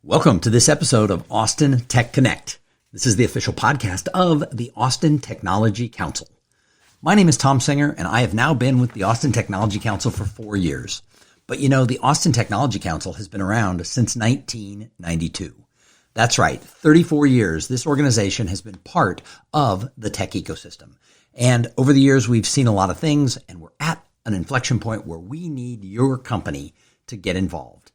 Welcome to this episode of Austin Tech Connect. This is the official podcast of the Austin Technology Council. My name is Thom Singer, and I have now been with the Austin Technology Council for 4 years. But you know, the Austin Technology Council has been around since 1992. That's right, 34 years this organization has been part of the tech ecosystem. And over the years, we've seen a lot of things, and we're at an inflection point where we need your company to get involved.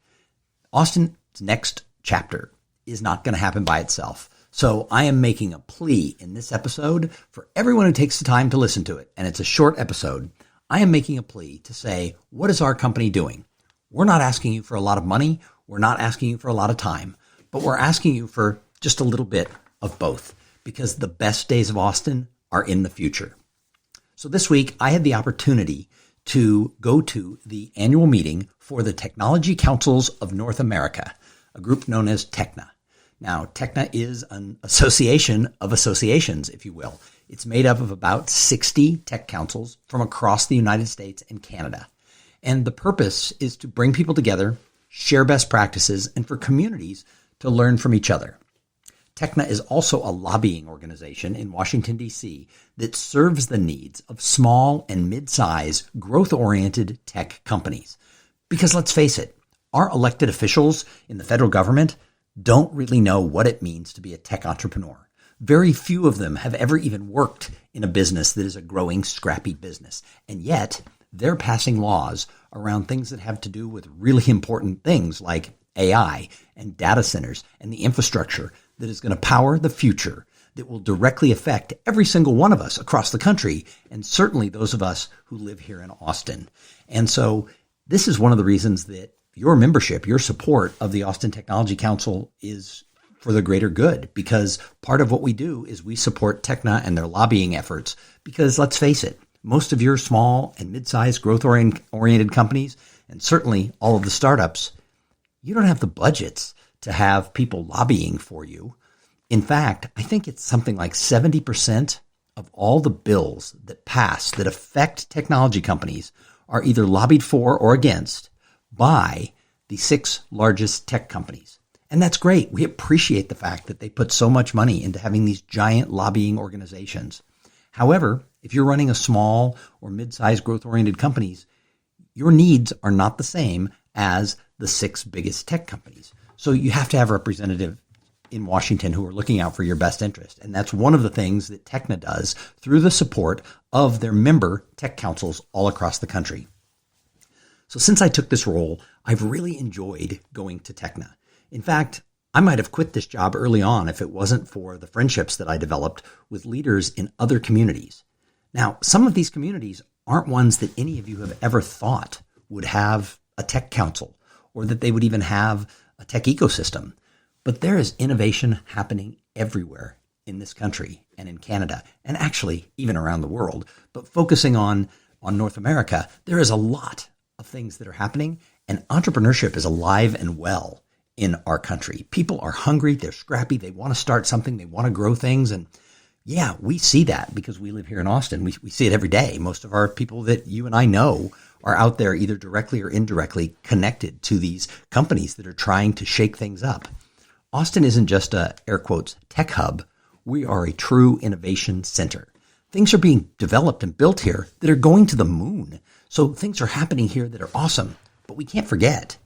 Austin's next chapter is not going to happen by itself. So I am making a plea in this episode for everyone who takes the time to listen to it. And it's a short episode. I am making a plea to say, what is our company doing? We're not asking you for a lot of money. We're not asking you for a lot of time, but we're asking you for just a little bit of both, because the best days of Austin are in the future. So this week I had the opportunity to go to the annual meeting for the Technology Councils of North America, a group known as TECNA. Now, TECNA is an association of associations, if you will. It's made up of about 60 tech councils from across the United States and Canada. And the purpose is to bring people together, share best practices, and for communities to learn from each other. TECNA is also a lobbying organization in Washington, D.C. that serves the needs of small and mid-size, growth-oriented tech companies. Because let's face it, our elected officials in the federal government don't really know what it means to be a tech entrepreneur. Very few of them have ever even worked in a business that is a growing, scrappy business. And yet, they're passing laws around things that have to do with really important things like AI and data centers and the infrastructure that is going to power the future, that will directly affect every single one of us across the country, and certainly those of us who live here in Austin. And so this is one of the reasons that your membership, your support of the Austin Technology Council is for the greater good, because part of what we do is we support TECNA and their lobbying efforts. Because let's face it, most of your small and mid-sized growth-oriented companies, and certainly all of the startups, you don't have the budgets to have people lobbying for you. In fact, I think it's something like 70% of all the bills that pass that affect technology companies are either lobbied for or against by the 6 largest tech companies. And that's great. We appreciate the fact that they put so much money into having these giant lobbying organizations. However, if you're running a small or mid-sized growth-oriented companies, your needs are not the same as the 6 biggest tech companies. So you have to have a representative in Washington who are looking out for your best interest. And that's one of the things that TECNA does through the support of their member tech councils all across the country. So since I took this role, I've really enjoyed going to TECNA. In fact, I might have quit this job early on if it wasn't for the friendships that I developed with leaders in other communities. Now, some of these communities aren't ones that any of you have ever thought would have a tech council or that they would even have a tech ecosystem. But there is innovation happening everywhere in this country and in Canada, and actually even around the world. But focusing on North America, there is a lot of things that are happening, and entrepreneurship is alive and well in our country. People are hungry, they're scrappy, they want to start something, they want to grow things. And yeah, we see that because we live here in Austin. We see it every day. Most of our people that you and I know are out there either directly or indirectly connected to these companies that are trying to shake things up. Austin isn't just a, air quotes, tech hub. We are a true innovation center. Things are being developed and built here that are going to the moon. So things are happening here that are awesome, but we can't forget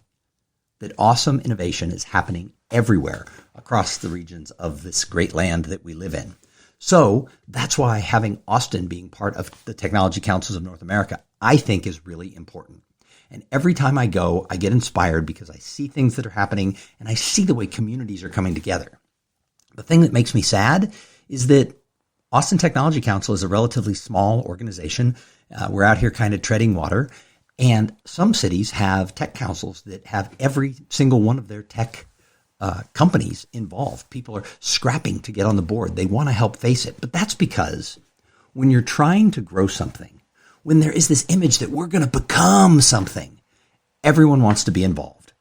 that awesome innovation is happening everywhere across the regions of this great land that we live in. So that's why having Austin being part of the Technology Councils of North America, I think is really important. And every time I go, I get inspired because I see things that are happening and I see the way communities are coming together. The thing that makes me sad is that Austin Technology Council is a relatively small organization. We're out here kind of treading water, and some cities have tech councils that have every single one of their tech companies involved. People are scrapping to get on the board. They want to help face it. But that's because when you're trying to grow something, when there is this image that we're going to become something, everyone wants to be involved.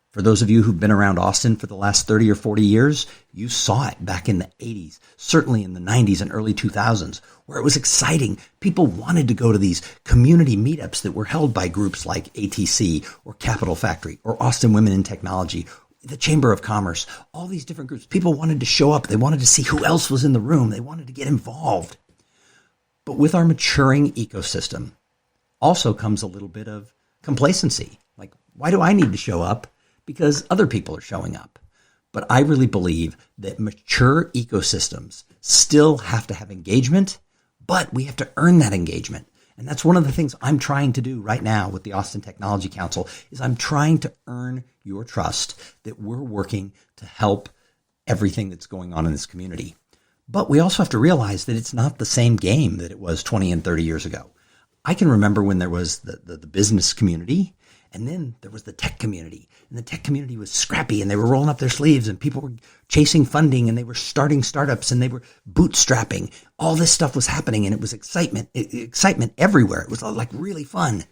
For those of you who've been around Austin for the last 30 or 40 years, you saw it back in the 80s, certainly in the 90s and early 2000s, where it was exciting. People wanted to go to these community meetups that were held by groups like ATC or Capital Factory or Austin Women in Technology the Chamber of Commerce, all these different groups. People wanted to show up. They wanted to see who else was in the room. They wanted to get involved. But with our maturing ecosystem also comes a little bit of complacency. Like, why do I need to show up? Because other people are showing up. But I really believe that mature ecosystems still have to have engagement, but we have to earn that engagement. And that's one of the things I'm trying to do right now with the Austin Technology Council is I'm trying to earn your trust that we're working to help everything that's going on in this community. But we also have to realize that it's not the same game that it was 20 and 30 years ago. I can remember when there was the business community, and then there was the tech community. And the tech community was scrappy, and they were rolling up their sleeves, and people were chasing funding, and they were starting startups, and they were bootstrapping. All this stuff was happening, and it was excitement everywhere. It was like really fun.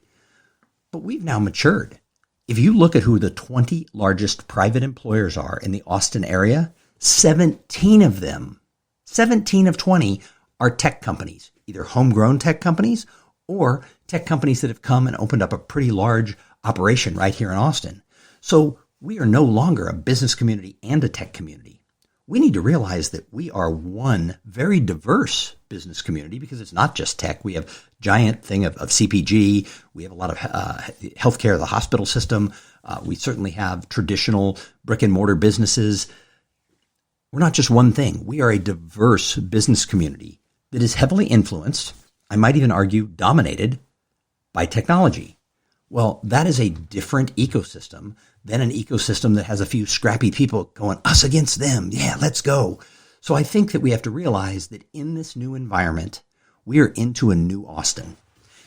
But we've now matured. If you look at who the 20 largest private employers are in the Austin area, 17 of them, 17 of 20 are tech companies, either homegrown tech companies or tech companies that have come and opened up a pretty large operation right here in Austin. So we are no longer a business community and a tech community. We need to realize that we are one very diverse business community because it's not just tech. We have a giant thing of CPG. We have a lot of healthcare, the hospital system. We certainly have traditional brick and mortar businesses. We're not just one thing. We are a diverse business community that is heavily influenced, I might even argue dominated, by technology. Well, that is a different ecosystem than an ecosystem that has a few scrappy people going, us against them. Yeah, let's go. So I think that we have to realize that in this new environment, we are into a new Austin.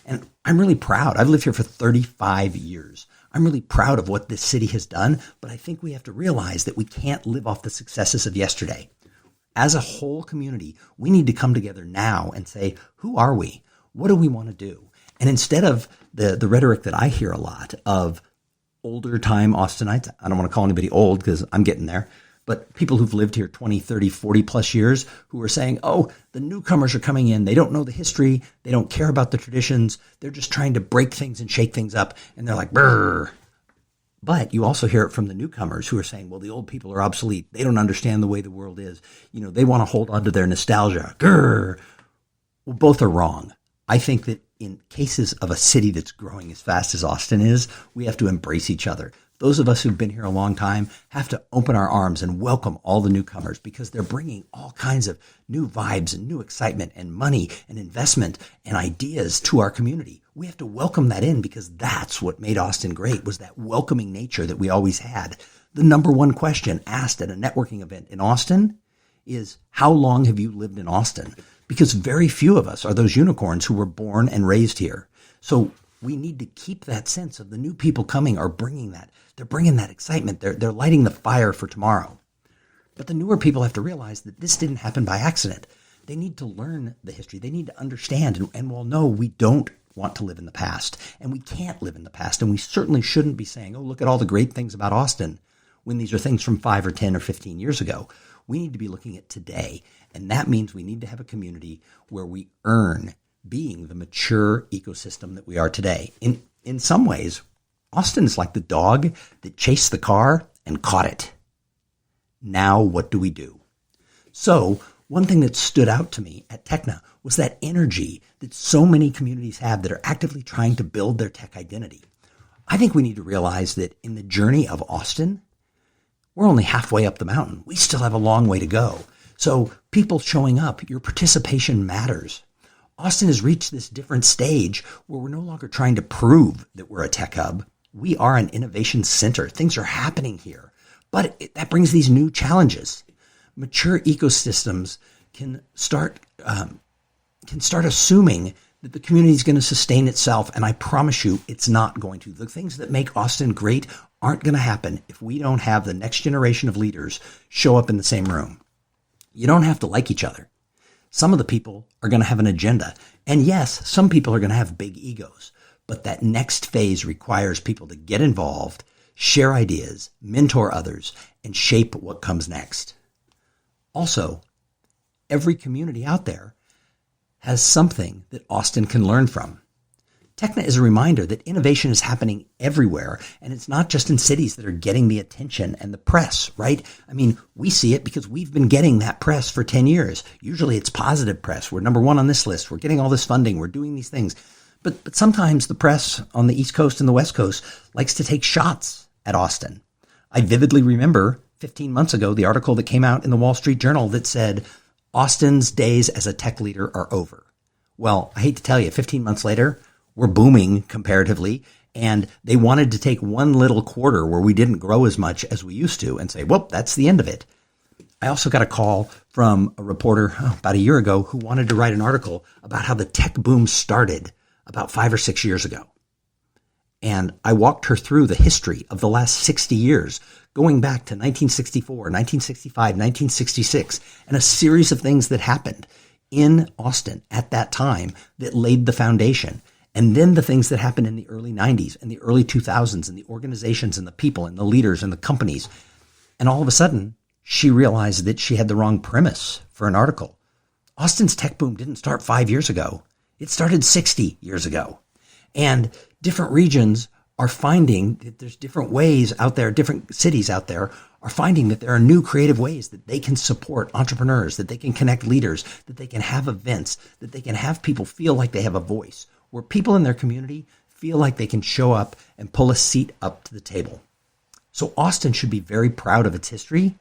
And I'm really proud. I've lived here for 35 years. I'm really proud of what this city has done, but I think we have to realize that we can't live off the successes of yesterday. As a whole community, we need to come together now and say, who are we? What do we want to do? And instead of the rhetoric that I hear a lot of older time Austinites, I don't want to call anybody old because I'm getting there, but people who've lived here 20, 30, 40 plus years who are saying, oh, the newcomers are coming in. They don't know the history. They don't care about the traditions. They're just trying to break things and shake things up. And they're like, brr. But you also hear it from the newcomers who are saying, well, the old people are obsolete. They don't understand the way the world is. They want to hold on to their nostalgia. Grr. Well, both are wrong. I think that in cases of a city that's growing as fast as Austin is, we have to embrace each other. Those of us who've been here a long time have to open our arms and welcome all the newcomers because they're bringing all kinds of new vibes and new excitement and money and investment and ideas to our community. We have to welcome that in because that's what made Austin great, was that welcoming nature that we always had. The number one question asked at a networking event in Austin is, how long have you lived in Austin? Because very few of us are those unicorns who were born and raised here. So we need to keep that sense of the new people coming are bringing that. They're bringing that excitement. They're lighting the fire for tomorrow. But the newer people have to realize that this didn't happen by accident. They need to learn the history. They need to understand. And well, no, we don't want to live in the past. And we can't live in the past. And we certainly shouldn't be saying, oh, look at all the great things about Austin, when these are things from 5 or 10 or 15 years ago. We need to be looking at today. And that means we need to have a community where we earn being the mature ecosystem that we are today. In some ways, Austin is like the dog that chased the car and caught it. Now what do we do? So one thing that stood out to me at TECNA was that energy that so many communities have that are actively trying to build their tech identity. I think we need to realize that in the journey of Austin, we're only halfway up the mountain. We still have a long way to go. So people showing up, your participation matters. Austin has reached this different stage where we're no longer trying to prove that we're a tech hub. We are an innovation center. Things are happening here. But that brings these new challenges. Mature ecosystems can start assuming that the community is going to sustain itself. And I promise you, it's not going to. The things that make Austin great aren't going to happen if we don't have the next generation of leaders show up in the same room. You don't have to like each other. Some of the people are going to have an agenda. And yes, some people are going to have big egos. But that next phase requires people to get involved, share ideas, mentor others, and shape what comes next. Also, every community out there has something that Austin can learn from. TECNA is a reminder that innovation is happening everywhere, and it's not just in cities that are getting the attention and the press, right? I mean, we see it because we've been getting that press for 10 years. Usually it's positive press. We're number one on this list. We're getting all this funding. We're doing these things. But sometimes the press on the East Coast and the West Coast likes to take shots at Austin. I vividly remember 15 months ago the article that came out in the Wall Street Journal that said, Austin's days as a tech leader are over. Well, I hate to tell you, 15 months later, we're booming comparatively, and they wanted to take one little quarter where we didn't grow as much as we used to and say, well, that's the end of it. I also got a call from a reporter about a year ago who wanted to write an article about how the tech boom started about 5 or 6 years ago. And I walked her through the history of the last 60 years, going back to 1964, 1965, 1966, and a series of things that happened in Austin at that time that laid the foundation. And then the things that happened in the early 90s and the early 2000s and the organizations and the people and the leaders and the companies. And all of a sudden, she realized that she had the wrong premise for an article. Austin's tech boom didn't start 5 years ago. It started 60 years ago. And different regions are finding that there's different ways out there, different cities out there are finding that there are new creative ways that they can support entrepreneurs, that they can connect leaders, that they can have events, that they can have people feel like they have a voice, where people in their community feel like they can show up and pull a seat up to the table. So Austin should be very proud of its history,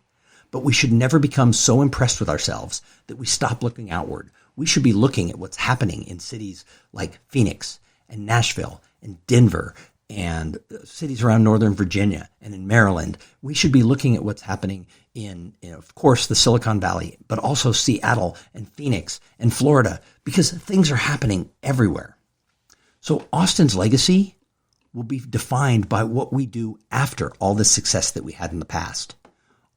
but we should never become so impressed with ourselves that we stop looking outward. We should be looking at what's happening in cities like Phoenix and Nashville and Denver and cities around Northern Virginia and in Maryland. We should be looking at what's happening in, of course, the Silicon Valley, but also Seattle and Phoenix and Florida, because things are happening everywhere. So Austin's legacy will be defined by what we do after all the success that we had in the past.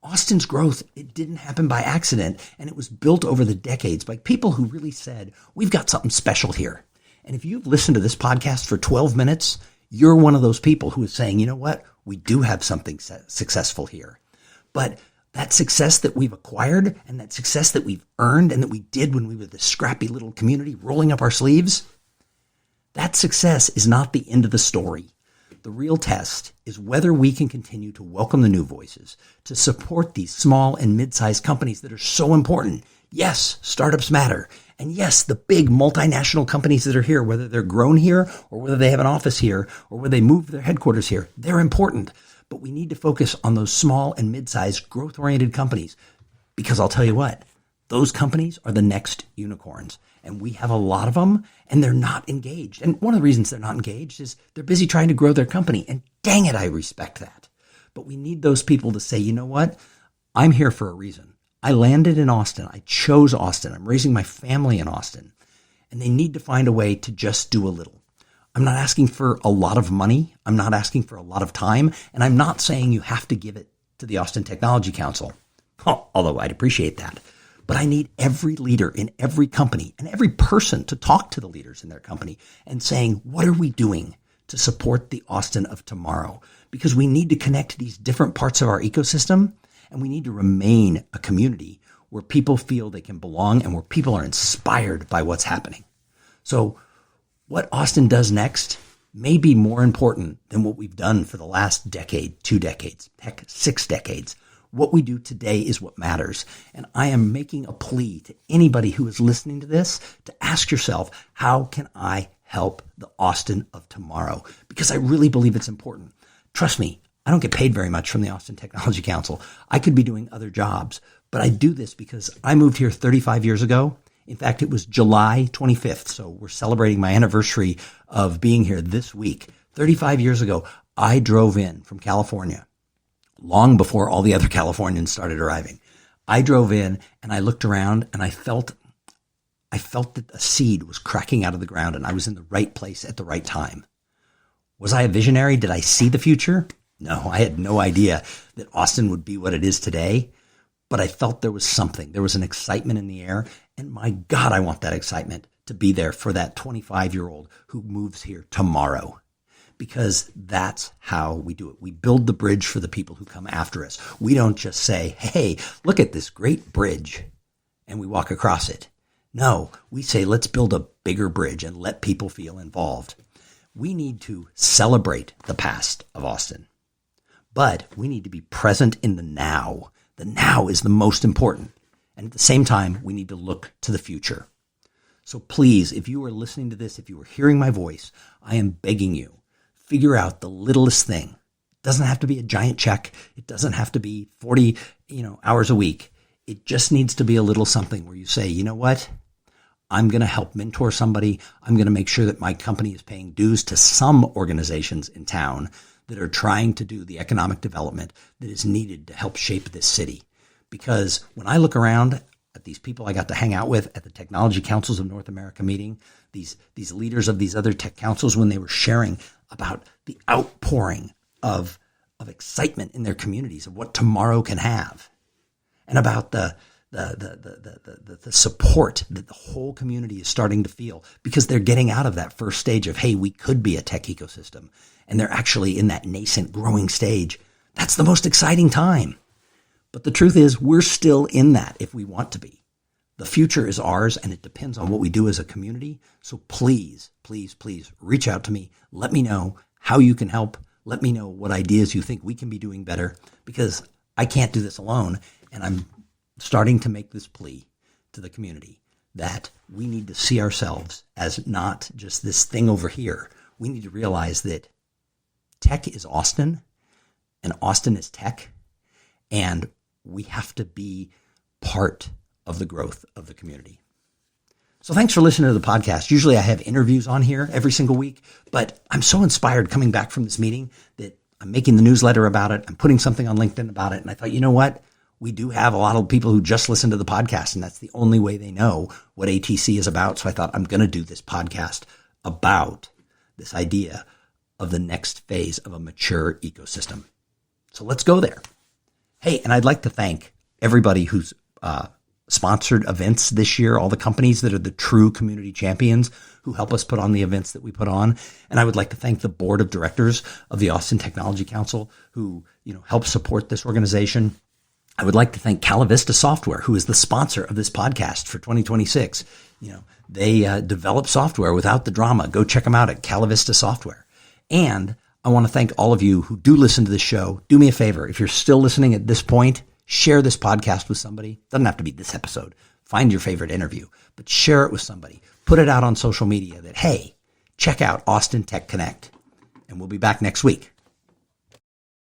Austin's growth, it didn't happen by accident, and it was built over the decades by people who really said, we've got something special here. And if you've listened to this podcast for 12 minutes, you're one of those people who is saying, you know what, we do have something successful here. But that success that we've acquired and that success that we've earned and that we did when we were this scrappy little community rolling up our sleeves, that success is not the end of the story. The real test is whether we can continue to welcome the new voices, to support these small and mid-sized companies that are so important. Yes, startups matter. And yes, the big multinational companies that are here, whether they're grown here or whether they have an office here or whether they move their headquarters here, they're important. But we need to focus on those small and mid-sized growth-oriented companies, because I'll tell you what, those companies are the next unicorns. And we have a lot of them, and they're not engaged. And one of the reasons they're not engaged is they're busy trying to grow their company. And dang it, I respect that. But we need those people to say, you know what? I'm here for a reason. I landed in Austin. I chose Austin. I'm raising my family in Austin. And they need to find a way to just do a little. I'm not asking for a lot of money. I'm not asking for a lot of time. And I'm not saying you have to give it to the Austin Technology Council, although I'd appreciate that. But I need every leader in every company and every person to talk to the leaders in their company and saying, what are we doing to support the Austin of tomorrow? Because we need to connect these different parts of our ecosystem, and we need to remain a community where people feel they can belong and where people are inspired by what's happening. So what Austin does next may be more important than what we've done for the last decade, 2 decades, heck, 6 decades. What we do today is what matters. And I am making a plea to anybody who is listening to this to ask yourself, how can I help the Austin of tomorrow? Because I really believe it's important. Trust me, I don't get paid very much from the Austin Technology Council. I could be doing other jobs, but I do this because I moved here 35 years ago. In fact, it was July 25th. So we're celebrating my anniversary of being here this week. 35 years ago, I drove in from California. Long before all the other Californians started arriving. I drove in and I looked around and I felt that a seed was cracking out of the ground and I was in the right place at the right time. Was I a visionary? Did I see the future? No, I had no idea that Austin would be what it is today, but I felt there was something. There was an excitement in the air, and my God, I want that excitement to be there for that 25-year-old who moves here tomorrow. Because that's how we do it. We build the bridge for the people who come after us. We don't just say, hey, look at this great bridge, and we walk across it. No, we say, let's build a bigger bridge and let people feel involved. we need to celebrate the past of Austin, but we need to be present in the now. The now is the most important. And at the same time, we need to look to the future. So please, if you are listening to this, if you are hearing my voice, I am begging you, figure out the littlest thing. It doesn't have to be a giant check. It doesn't have to be 40, hours a week. It just needs to be a little something where you say, you know what? I'm going to help mentor somebody. I'm going to make sure that my company is paying dues to some organizations in town that are trying to do the economic development that is needed to help shape this city. Because when I look around at these people I got to hang out with at the Technology Councils of North America meeting, these leaders of these other tech councils, when they were sharing about the outpouring of excitement in their communities of what tomorrow can have, and about the support that the whole community is starting to feel because they're getting out of that first stage of, hey, we could be a tech ecosystem, and they're actually in that nascent growing stage. That's the most exciting time. But the truth is, we're still in that if we want to be. The future is ours, and it depends on what we do as a community. So please, please, please reach out to me. Let me know how you can help. Let me know what ideas you think we can be doing better, because I can't do this alone. And I'm starting to make this plea to the community that we need to see ourselves as not just this thing over here. We need to realize that tech is Austin, and Austin is tech, and we have to be part of the growth of the community. So thanks for listening to the podcast. Usually I have interviews on here every single week, but I'm so inspired coming back from this meeting that I'm making the newsletter about it. I'm putting something on LinkedIn about it. And I thought, you know what? We do have a lot of people who just listen to the podcast, and that's the only way they know what ATC is about. So I thought I'm going to do this podcast about this idea of the next phase of a mature ecosystem. So let's go there. Hey, and I'd like to thank everybody who's sponsored events this year, all the companies that are the true community champions who help us put on the events that we put on. And I would like to thank the board of directors of the Austin Technology Council who, help support this organization. I would like to thank Calavista Software, who is the sponsor of this podcast for 2026. They develop software without the drama. Go check them out at Calavista Software. And I want to thank all of you who do listen to this show. Do me a favor. If you're still listening at this point, share this podcast with somebody. Doesn't have to be this episode. Find your favorite interview, but share it with somebody. Put it out on social media that, hey, check out Austin Tech Connect. And we'll be back next week.